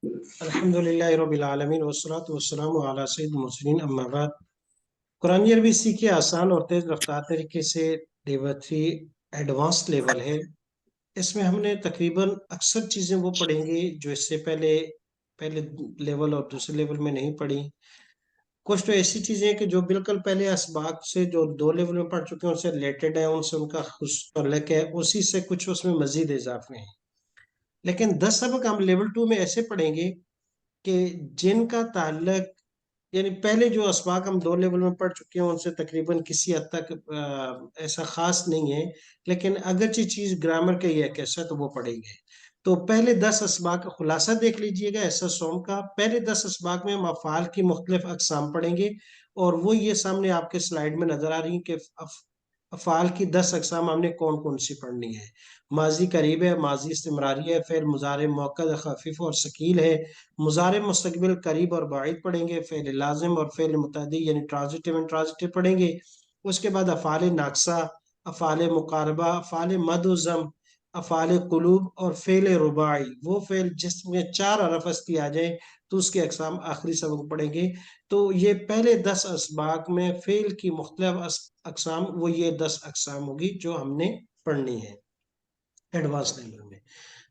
अल्हम्दुलिल्लाहि रब्बिल आलमीन वस्सलातु वस्सलामु अला सय्यिदिल मुरसलीन अम्मा बाद। कुरानी अरबी सीखिए आसान और तेज रफ्तार तरीके से। लेवल 3 एडवांस लेवल है। इसमें हमने तकरीबन अक्सर चीजें वो पढ़ेंगे जो इससे पहले पहले लेवल और दूसरे लेवल में नहीं पढ़ी। कुछ तो ऐसी चीजें हैं कि जो बिल्कुल पहले असबाक से जो दो लेवल में पढ़ चुके हैं उनसे रिलेटेड है, उनसे उनका तल्लुक है, उसी से कुछ उसमें मजीद इजाफे हैं। लेकिन 10 सबक हम लेवल 2 में ऐसे पढ़ेंगे कि जिनका ताल्लुक, यानी पहले जो असबाक हम दो लेवल में पढ़ चुके हैं उनसे तकरीबन किसी हद तक ऐसा खास नहीं है। लेकिन अगरचे चीज ग्रामर का ही है कैसा, तो वो पढ़ेंगे। तो पहले 10 असबाक का खुलासा देख लीजिएगा ऐसा सोम का। पहले 10 असबाक में हम अफ़ाल की मुख्तलिफ अकसाम पढ़ेंगे, और वो ये सामने आपके स्लाइड में नजर आ रही है कि अफ़ाल की 10 अकसाम हमने कौन कौन सी पढ़नी है। माजी करीब है, माजी इस्तिमरारी है, फेल मुजारे मुअक्कद खफीफ और सकील है। मुजारे मुस्तकबिल करीब और बाइद पढ़ेंगे। फेल लाजिम और फेल मुतअद्दी यानी ट्रांजिटिव एंड ट्रांजिटिव पढ़ेंगे। उसके बाद अफ़ाल नाकसा, अफ़ाल मुकारबा, अफ़ाल मदुज़म, अफ़ाल कुलूब और फेल रुबाई, वो फेल जिसमें 4 हरफ अस्ली आ जाए तो उसके अकसाम आखिरी सबक पढ़ेंगे। तो ये पहले 10 असबाक में फेल की मुख्तलिफ अकसाम, वो ये 10 अकसाम होगी जो हमने पढ़नी है एडवांस लेवल में।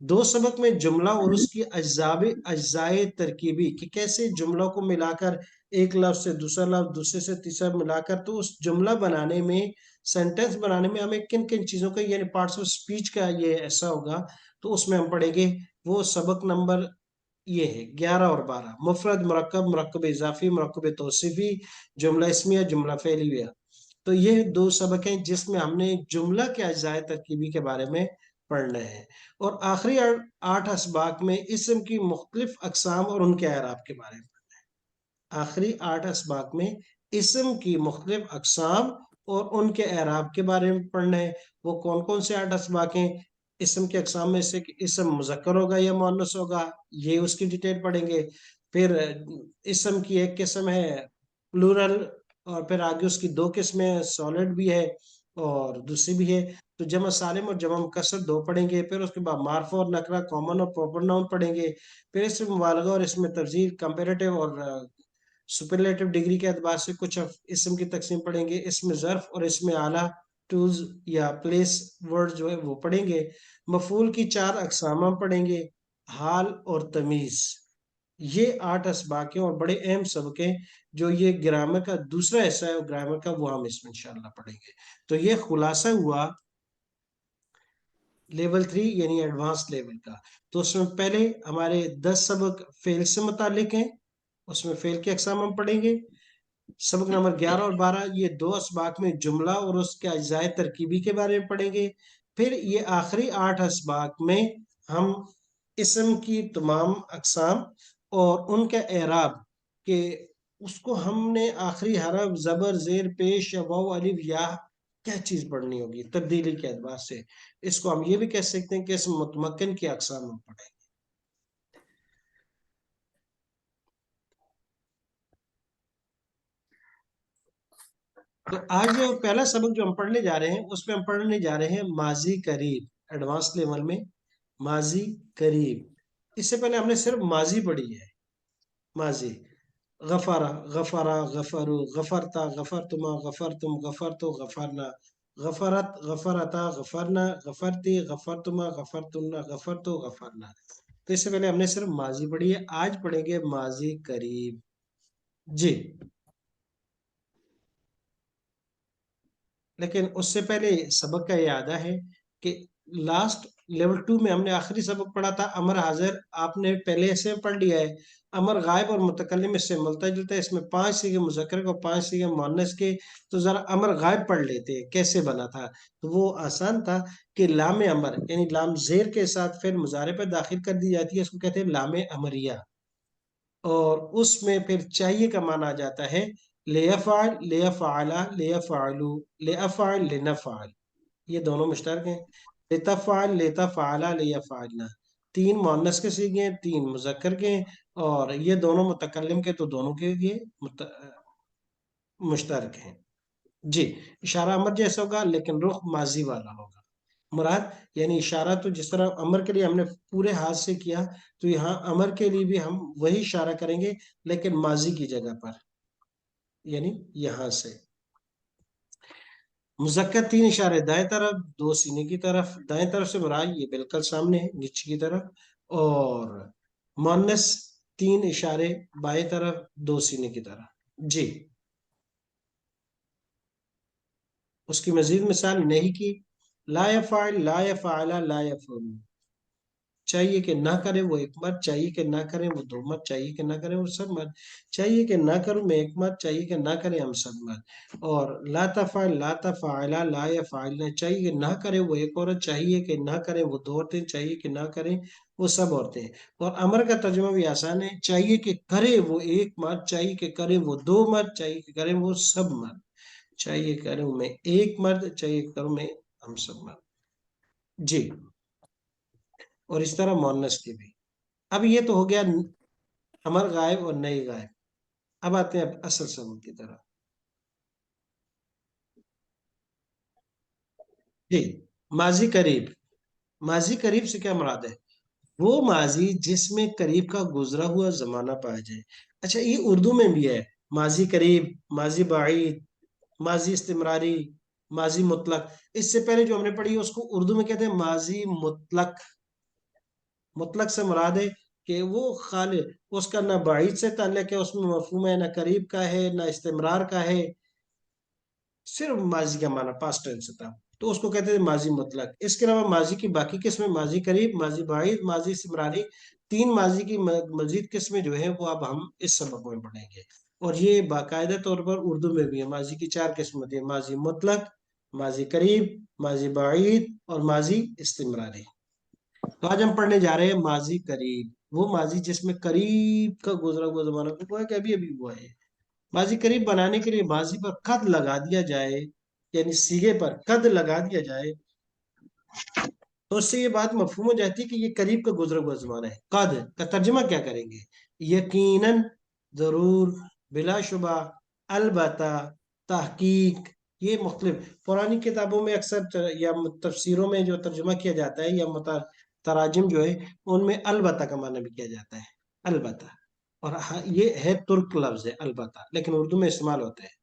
दो सबक में जुमला और उसकी अज्जाए तरकीबी, कि कैसे जुमलों को मिलाकर एक लफ्ज से दूसरा लफ्ज, दूसरे से तीसरा मिलाकर, तो उस जुमला बनाने में, सेंटेंस बनाने में हमें किन किन चीजों का, यानी पार्ट्स ऑफ स्पीच का ये ऐसा होगा। तो उसमें हम पढ़ेंगे। वो सबक नंबर ये है 11 और 12। मुफरद, मुरक्कब, मुरक्कब इजाफी, मुरक्कब तौसीफी, जुमला इस्मिया, जुमला फेलिया। तो ये दो सबक हैं जिसमें हमने जुमला के अज्जाए तरकीबी के बारे में पढ़ना है। और आखिरी 8 असबाक में इसम की मुख्तलिफ अकसाम और उनके एराब के बारे में। आखिरी 8 असबाक में इसम की मुख्तलिफ अकसाम और उनके एराब के बारे में पढ़ना है। वो कौन कौन से 8 असबाक हैं? इसम के अकसाम में से कि इसम मुजक्कर होगा या मुअन्नस होगा, ये उसकी डिटेल पढ़ेंगे। फिर इसम की एक किस्म है प्लूरल, और फिर आगे उसकी दो किस्में, सॉलिड भी है और दूसरी भी है। तो जमा सालिम और जमा मुकस्सर दो पढ़ेंगे। फिर उसके बाद मार्फा और नकरा, कॉमन और प्रॉपर नाउन पढ़ेंगे। फिर इसमें मुबालगा और इसमें तफजील, कंपेरेटिव और सुपरलेटिव डिग्री के एतबार से कुछ इसम की तकसीम पढ़ेंगे। इसमें ज़र्फ और इसमें आला, टूल्स या प्लेस वर्ड जो है वो पढ़ेंगे। मफूल की 4 अकसाम हम पढ़ेंगे, हाल और तमीज। ये 8 असबाक हैं और बड़े अहम सबक हैं। जो ये ग्रामर का दूसरा हिस्सा है ग्रामर का, वो हम इसमें इंशाल्लाह पढ़ेंगे। तो ये खुलासा हुआ लेवल 3 यानी एडवांस लेवल का। तो उसमें पहले हमारे 10 सबक फेल से मुतालिक हैं, उसमें फेल के अकसाम हम पढ़ेंगे। सबक नंबर 11 और 12 ये दो असबाक में जुमला और उसके अज्जाए तरकीबी के बारे में पढ़ेंगे। फिर ये आखिरी 8 असबाक में हम इसम की तमाम अकसाम और उनका एराब के, उसको हमने आखिरी हरफ, जबर, जेर पेश या वाव अलिफ या क्या चीज पढ़नी होगी तब्दीली के एतबार से। इसको हम ये भी कह सकते हैं कि इस मुतमक्किन की अकसाम हम पढ़ेंगे। तो आज जो पहला सबक जो हम पढ़ने जा रहे हैं उसमें हम पढ़ने जा रहे हैं माजी करीब एडवांस लेवल में। माजी करीब, इससे पहले हमने सिर्फ माजी पढ़ी है। माजी, गफारा, गफारा, गफरु, गफरता, गफरतुमा, गफरतुम, गफरतो, गफरना, गफरत, गफरता, गफरना, गफरती, गफरतुमा, गफरतुन्ना, गफरतो, गफरना। तो इससे पहले हमने सिर्फ माजी पढ़ी है, आज पढ़ेंगे माजी करीब। जी, लेकिन उससे पहले सबक का याद है कि लास्ट लेवल 2 में हमने आखिरी सबक पढ़ा था अमर हाजिर, आपने पहले से पढ़ लिया है। अमर गायब और मुतकल्लिम इससे मिलता जुलता है। इसमें 5 सीगे मुज़क्कर के और 5 सीगे मुअन्नस के। तो जरा अमर गायब पढ़ लेते हैं कैसे बना था। तो वो आसान था कि लाम अमर यानी लाम जेर के साथ फिर मुजारे पर दाखिल कर दी जाती है, इसको कहते हैं लाम अमरिया। और उसमें फिर चाहिए का माना आ जाता है लेयफ़ाल, लेयफ़ाला, लेयफ़ालू, लेयफ़ाल, लेनफ़ाल। ये दोनों मुश्तरक हैं। लेतफ़ाल, लेतफ़ाला, लेयफ़ालना। 3 मुअन्नस के सीखे हैं, 3 मुज़क्कर के हैं। और ये दोनों मुतकल्लिम के, तो दोनों के ये मुश्तरक हैं। जी, इशारा अमर जैसा होगा लेकिन रुख माजी वाला होगा। مراد یعنی اشارہ تو جس طرح امر کے لیے ہم نے پورے ہاتھ سے کیا، تو یہاں امر کے لیے بھی ہم وہی اشارہ کریں گے لیکن ماضی کی جگہ پر، یعنی یہاں سے۔ مذکر 3 اشارے دائیں طرف، 2 سینے کی طرف، دائیں طرف سے مراد یہ بالکل سامنے ہے نیچے کی طرف، اور مؤنث 3 اشارے بائیں طرف، 2 سینے کی طرف۔ جی، اس کی مزید مثال نہیں کی، لا یفعل، لا یفعل، لا یفعل، چاہیے کہ نہ کرے وہ ایک مرد، چاہیے کہ نہ کریں وہ 2 مرد، چاہیے کہ نہ کریں وہ سب مرد، چاہیے کہ نہ کروں میں ایک مرد، چاہیے کہ نہ کریں ہم سب مرد۔ اور لا تفعل، لا تفعل، لا یفعل، چاہیے کہ نہ کرے وہ ایک عورت، چاہیے کہ نہ کریں وہ 2 عورتیں، چاہیے کہ نہ کریں وہ سب عورتیں۔ اور امر کا ترجمہ بھی آسان ہے، چاہیے کہ کرے وہ ایک مرد، چاہیے کہ کرے وہ 2 مرد، چاہیے کہ کریں وہ سب مرد، چاہیے کروں میں ایک مرد، چاہیے کروں میں ہم سب مرد۔ جی، اور اس طرح مؤنث کے بھی۔ اب یہ تو ہو گیا امر غائب اور نئی غائب۔ اب آتے ہیں اصل سبب کی طرف۔ جی، ماضی قریب، ماضی قریب سے کیا مراد ہے؟ وہ ماضی جس میں قریب کا گزرا ہوا زمانہ پایا جائے۔ اچھا، یہ اردو میں بھی ہے، ماضی قریب، ماضی بعید، ماضی استمراری، ماضی مطلق۔ اس سے پہلے جو ہم نے پڑھی اس کو اردو میں کہتے ہیں ماضی مطلق۔ مطلق سے مراد ہے کہ وہ خالص، اس کا نہ بعید سے تعلق ہے، اس میں مفہوم ہے، نہ قریب کا ہے، نہ استمرار کا ہے، صرف ماضی کا معنی پاسٹ ٹینس تھا، تو اس کو کہتے ہیں ماضی مطلق۔ اس کے علاوہ ماضی کی باقی قسمیں، ماضی قریب، ماضی بعید، ماضی استمراری، 3 ماضی کی مزید قسمیں جو ہیں وہ اب ہم اس سبق میں پڑھیں گے۔ اور یہ باقاعدہ طور پر اردو میں بھی ہے، ماضی کی 4 قسمیں ہوتی ہیں، ماضی مطلق، ماضی قریب، ماضی بعید اور ماضی استمراری۔ تو آج ہم پڑھنے جا رہے ہیں ماضی قریب، وہ ماضی جس میں قریب کا گزرا ہوا زمانہ ہوا ہے کہ ابھی ابھی ہوا ہے۔ ماضی قریب بنانے کے لیے ماضی پر قد لگا دیا جائے، یعنی سیغے پر قد لگا دیا جائے، تو اس سے یہ بات مفہوم ہو جاتی ہے کہ یہ قریب کا گزرا ہوا زمانہ ہے۔ قد کا ترجمہ کیا کریں گے؟ یقیناً، ضرور، بلا شبہ، البتہ، تحقیق۔ یہ مختلف پرانی کتابوں میں اکثر یا تفسیروں میں جو ترجمہ کیا جاتا ہے یا تراجم جو ہے ان میں البتہ کا معنی بھی کیا جاتا ہے، البتہ۔ اور یہ ہے ترک لفظ ہے البتہ، لیکن اردو میں استعمال ہوتا ہے۔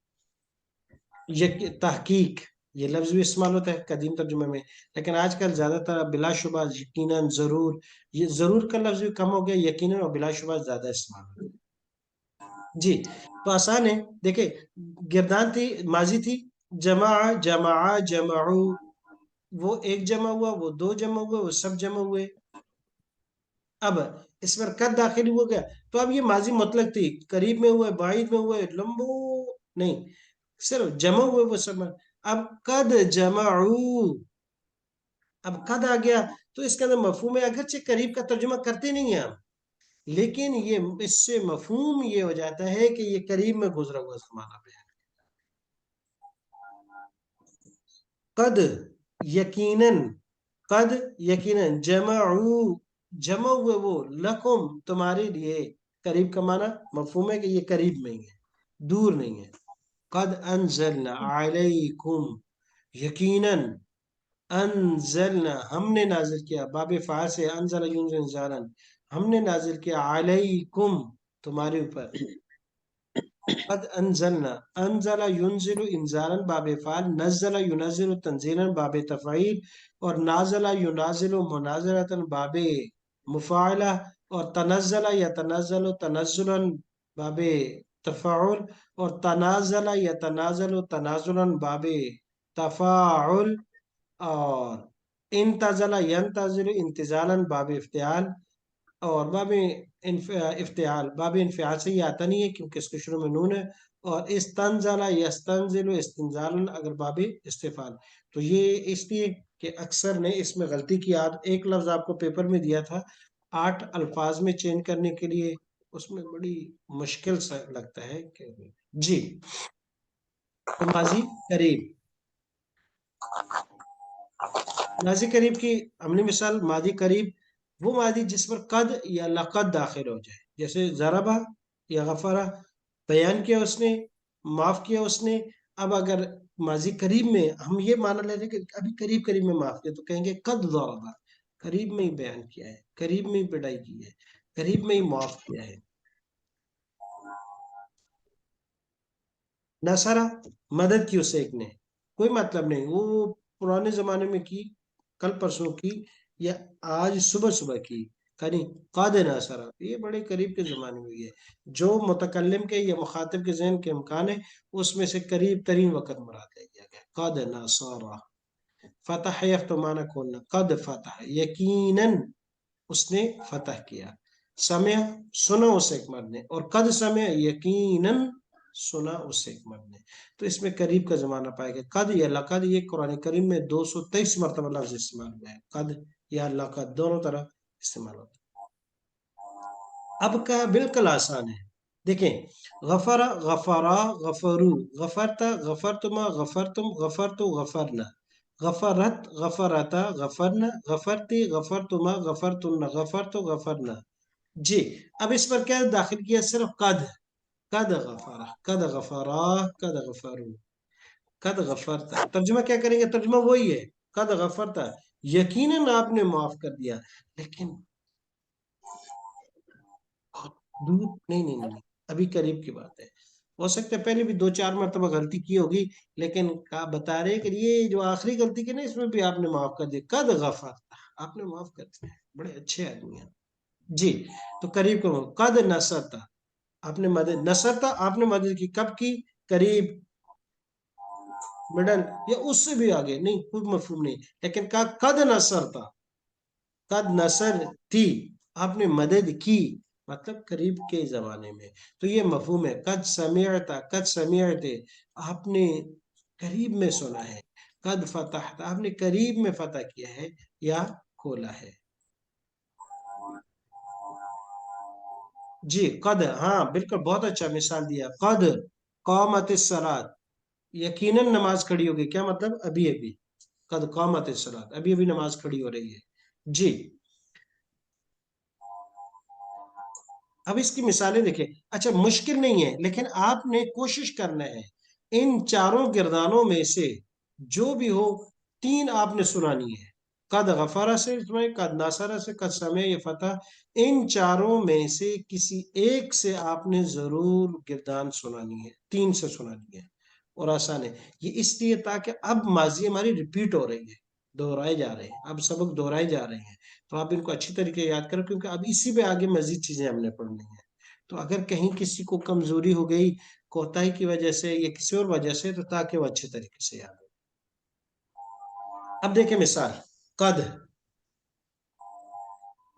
تحقیق، یہ لفظ بھی استعمال ہوتا ہے قدیم ترجمے میں، لیکن آج کل زیادہ تر بلا شبہ، یقیناً، ضرور، یہ ضرور کا لفظ بھی کم ہو گیا، یقیناً اور بلا شبہ زیادہ استعمال ہوتا ہے۔ جی، تو آسان ہے، دیکھیں، گردان تھی، ماضی تھی، جمع، جمع، جمعو، وہ ایک جمع ہوا، وہ 2 جمع ہوئے، وہ سب جمع ہوئے۔ اب اس پر قد داخل ہو گیا، تو اب یہ ماضی مطلق تھی، قریب میں ہوئے، بعید میں ہوئے، لمبو نہیں، صرف جمع ہوئے وہ سب۔ اب قد جمعو، اب قد آ گیا تو اس کا اندر مفہوم ہے، اگرچہ قریب کا ترجمہ کرتے نہیں ہیں ہم، لیکن یہ اس سے مفہوم یہ ہو جاتا ہے کہ یہ قریب میں گزرا ہوا زمانہ پہ ہے۔ قد، یقیناً، قد یقیناً، جمعو، جمع ہوئے وہ، لکم، تمہارے لیے، قریب کا معنی مفہوم ہے کہ یہ قریب میں ہی ہے، دور نہیں ہے۔ قد انزلنا علیکم، یقیناً، انزلنا، ہم نے نازل کیا، باب فاعل سے انزل ينزل انزالا، ہم نے نازل کیا، علیکم، تمہارے اوپر۔ قد انزلنا، انزل ينزل انزالا باب فعل، نزل ينزل تنزیلا باب تفعیل، اور نازل ينازل منازلة باب مفاعلہ، اور تنزل يتنزل تنزلا باب تفاعل، اور تنازل يتنازل تنازلا باب تفاعل، اور انتزل ينتزل انتزالا باب افتعال، اور باب افتعال، باب انفعال سے یہ آتا نہیں ہے کیونکہ اس کے شروع میں نون ہے، اور استنزل یستنزل استنزالا اگر باب استفعال۔ تو یہ اس لیے کہ اکثر نے اس میں غلطی کی، ایک لفظ آپ کو پیپر میں دیا تھا 8 الفاظ میں چینج کرنے کے لیے، اس میں بڑی مشکل سا لگتا ہے کہ جی، تو ماضی قریب، ماضی قریب کی عملی مثال، ماضی قریب وہ ماضی جس پر قد یا لقد داخل ہو جائے، جیسے ضربہ یا غفرہ، بیان کیا اس نے، معاف کیا اس نے۔ اب اگر माजी करीब में हम ये मान ले रहे हैं कि अभी करीब करीब में माफ किया, तो कहेंगे कद ज़रबा, करीब में ही बयान किया है, करीब में ही पिटाई की है, करीब में ही माफ किया है। नसरा, मदद की उसे एक ने, कोई मतलब नहीं वो पुराने जमाने में की, कल परसों की, या आज सुबह सुबह की, करी काद नसरा, ये बड़े करीब के जमाने में हुई है। जो मुतकल्लिम के या मुखातिब के जहन के इम्कान है, उसमें से करीब तरीन वक़्त मुराद ले लिया गया, काद नसरा। फतह यफ्तह तो माना खोलना, कद फतह, यकीनन उसने फतह किया। समय, सुना उस एक मर्द ने, और कद समय, यकीनन सुना उस एक मर्द ने। तो इसमें करीब का जमाना पाएगा। कद या लकद, ये कुरान करीम में 223 मरतबा लफ्ज इस्तेमाल हुआ है, कद या लकद दोनों तरह इस्तेमाल होता है। अब का बिल्कुल आसान है, देखें, गफरा, गफरा, गफरू, गफरता, गफरतुमा, गफरतुम, गफरतु, गफरना, गफरत, गफरता, गफरना, गफरती, गफरतुमा, गफरतुन्ना, गफरतु, गफरना। जी, अब इस पर क्या दाखिल किया, सिर्फ कद, कद गफरा, कद गफरा, कद गफरू, कद गफरता। तर्जुमा क्या करेंगे, तर्जुमा वही है, कद गफरता, यकीनन आपने माफ कर दिया। लेकिन बहुत दूर, नहीं नहीं नहीं, अभी करीब की बात है। हो सकता है पहले भी 2-4 मरतबा गलती की होगी, लेकिन का बता रहे कि ये जो आखिरी गलती की ना, इसमें भी आपने माफ कर दिया, कद गफरता, आपने माफ कर दिया, बड़े अच्छे आदमी हैं। जी, तो करीब करो, कद नसरता, आपने मदद, नसरता आपने मदद की, कब की, करीब, मिडल, या उससे भी आगे, नहीं कोई मफहूम नहीं, लेकिन कहा कद नसरता, कद नसर थी, आपने मदद की, मतलब करीब के जमाने में। तो ये मफहूम है, कद समिअता, कद समिअते, आपने करीब में सुना है, कद फतह, आपने करीब में फतह किया है या खोला है। जी, कद, हाँ बिल्कुल, बहुत अच्छा मिसाल दिया, कद कामत सलात, यकीनन नमाज खड़ी होगी, क्या मतलब, अभी अभी, कद कामत सलात, अभी अभी नमाज खड़ी हो रही है। जी, अब इसकी मिसालें देखिए, अच्छा मुश्किल नहीं है, लेकिन आपने कोशिश करना है, इन चारों गिरदानों में से जो भी हो, तीन आपने सुनानी है, कद गफरा से सुनाई, कद नासरा से, कद समय ये फतह, इन चारों में से किसी एक से आपने जरूर गिरदान सुनानी है, तीन से सुनानी है। और आसान है ये इसलिए ताकि अब माजी हमारी रिपीट हो रही है, दोहराए जा रहे हैं, अब सबक दोहराए जा रहे हैं, तो आप इनको अच्छी तरीके याद करो, क्योंकि अब इसी पे आगे मजीद चीजें हमने पढ़नी है। तो अगर कहीं किसी को कमजोरी हो गई, कोताही की वजह से या किसी और वजह से, तो ताकि वो अच्छे तरीके से याद हो। अब देखें मिसाल, कद,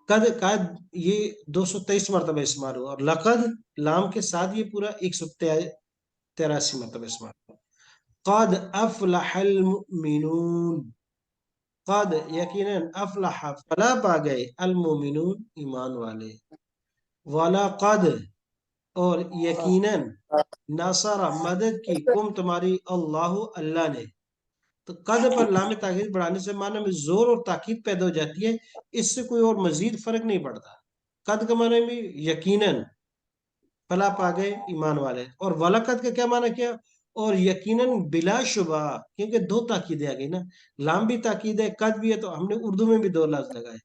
कद का ये 223 मरतबा इस्तेमाल हुआ, और लकद, लाम के साथ ये पूरा 183 मरतबा इस्तेमाल हुआ। कद अफलहल मुमिनून, कद यकीनन, अफलह फला पा गए, अल मुमिनून ईमान वाले, वाला कद, और यकीनन, नासारा मदद की, कुम तुम्हारी, अल्लाह अल्लाह ने। तो कद पर लाम ताकीद बढ़ाने से माना में जोर और ताकीद पैदा हो जाती है, इससे कोई और मजीद फर्क नहीं पड़ता। कद का माना भी यकीनन, फला पा गए ईमान वाले, और वलकत का क्या माना किया, और यकीनन बिलाशुबा, क्योंकि दो ताकीदें आ गई ना, लाम भी ताकीद है, कद भी है, तो हमने उर्दू में भी दो लफ्ज लगाए।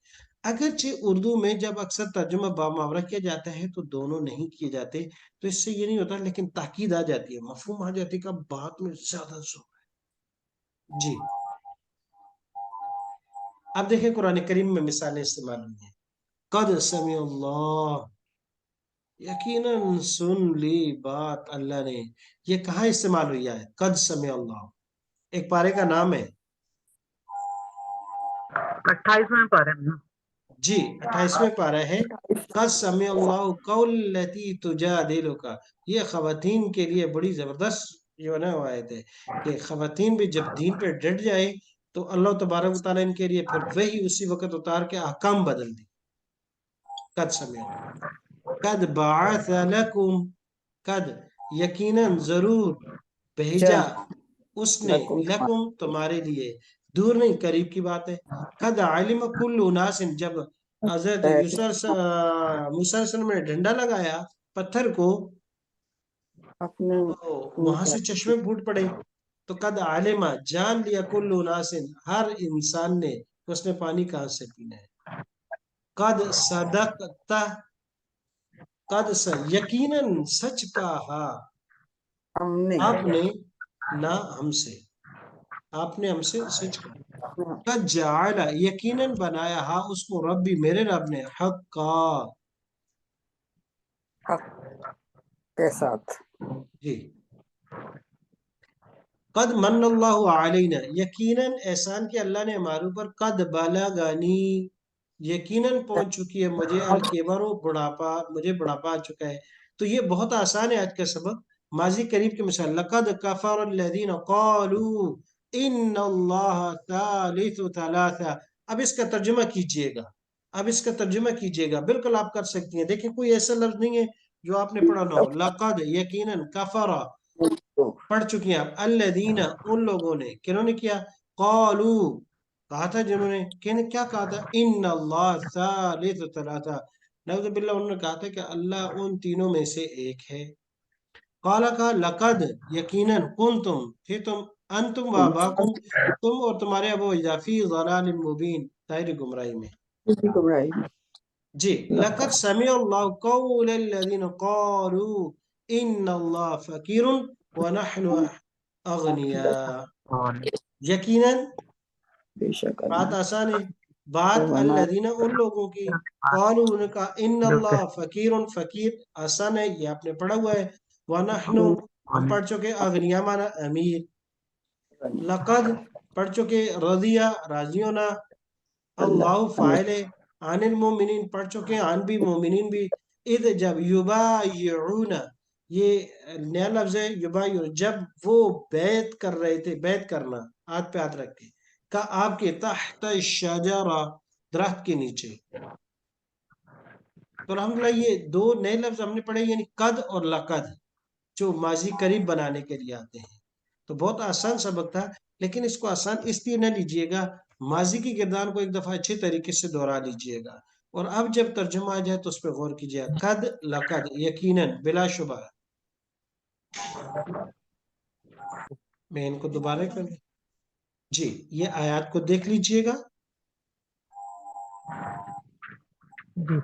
अगरचे उर्दू में जब अक्सर तर्जुमा बा मुहावरा किया जाता है तो दोनों नहीं किए जाते, तो इससे ये नहीं होता, लेकिन ताकीद आ जाती है, मफहूम आ जाती है कि अब बात में ज्यादा जोर है। जी, अब देखें कुरान करीम में मिसालें इस्तेमाल हुई हैं, कद समी अल्लाह, यकीनन सुन ली बात अल्लाह ने, ये कहाँ इस्तेमाल हुई है, कद समी अल्लाह, एक पारे का नाम है। 28वें पारे में। जी, 28वें पारा है, कद समी अल्लाह कौलती तुजादिलुका, ये खवातीन के लिए बड़ी जबरदस्त जो है ना वो आयत है, कि खवातीन भी जब दीन पे डट जाए, तो अल्लाह तबारक व तआला इनके लिए फिर वही उसी वक्त उतार के अहकाम बदल दी। कद समी अल्लाह, कद बाअथ लकुम, कद यकीनन जरूर भेजा उसने, लकुम लकुम तुम्हारे लिए, दूर नहीं करीब की बात है। कद आलिम कुल्लु नासिन, जब हजरत मूसा अलैहिस्सलाम ने डंडा लगाया पत्थर को, अपने तो वहां से चश्मे फूट पड़े। तो कद आलिमा जान लिया कुल्लु नासिन, हर इंसान ने उसने पानी कहाँ से पीना है। कद सदकता, यकीनन सच कहा, हमने आपने ना हमसे, आपने हमसे सच कहा। कद जाला यकीनन बनाया, हा उसको रब्बी मेरे रब ने, हक्का, हक के साथ। जी। कद मन्नल्लाहु अलैना, यकीनन एहसान किया अल्लाह ने हमारे ऊपर। कद बलगनी, यकीनन पहुंच चुकी है मुझे, अल केबरो बुढ़ापा, मुझे बुढ़ापा आ चुका है। तो ये बहुत आसान है आज का सबक। माजी करीब की मिसाल, लक़द कफ़र अल्लज़ीना क़ालू इन्नल्लाह सालिसु सलासा। अब इसका तर्जुमा कीजिएगा, अब इसका तर्जुमा कीजिएगा, बिल्कुल आप कर सकती हैं। देखिए कोई ऐसा लफ्ज नहीं है जो आपने पढ़ा ना हो। लक़द यकीनन, कफ़रा तो पढ़ चुकी हैं आप, अल्लदीना उन लोगों ने, किन्होंने किया, कॉलू कहा था जिन्होंने, किन क्या कहा था, इन अल्लाह सालिसु सलासा, नऊज़ु बिल्लाह, उन्होंने कहा था कि अल्लाह उन तीनों में से एक है। काला का लकद यकीनन कुंतुम, थे तुम, अंतुम व अबाकुम, तुम और तुम्हारे अबू जाफी ज़लालिम मुबीन, ताहिर गुमराही में। गुमराही में। जी, लक़द समिअल्लाहु क़ौलल्लज़ीना क़ालू इन्नल्लाह फ़कीरुन व नहनु अग़निया। यकीनन, बेशक बात आसान है। बात अल्लाह अल्लज़ीना उन लोगों की, क़ालू उनका, इन्नल्लाह फ़कीरुन फ़कीर, आसान है, ये आपने पढ़ा हुआ है। व नहनु, हम पढ़ चुके, अग़निया माना अमीर। लक़द पढ़ चुके, रज़िया राज़ी होना। अल्लाह फाइल है। आनिल मोमिनीन पढ़ चुके हैं, आन भी मोमिनीन भी। इद जब, युबायिऊना, ये नया लफ्ज है, युबायिऊ, जब वो बैत कर रहे थे, बैत करना, हाथ पे हाथ रख के, का आपके, तहत शजरा, दरख्त के नीचे। तो अल्हम्दुलिल्लाह ये दो नए लफ्ज हमने पढ़े, यानी कद और लकद, जो माजी करीब बनाने के लिए आते हैं। तो बहुत आसान सबक था, लेकिन इसको आसान इसलिए न लीजिएगा, माजी की किरदार को एक दफा अच्छे तरीके से दोहरा लीजिएगा, और अब जब तर्जुमा आ जाए तो उस पर गौर कीजिएगा। कद लकद, यकीनन, बिलाशुबा। मैं इनको दोबारा कर दूं? जी, ये आयत को देख लीजिएगा। जी।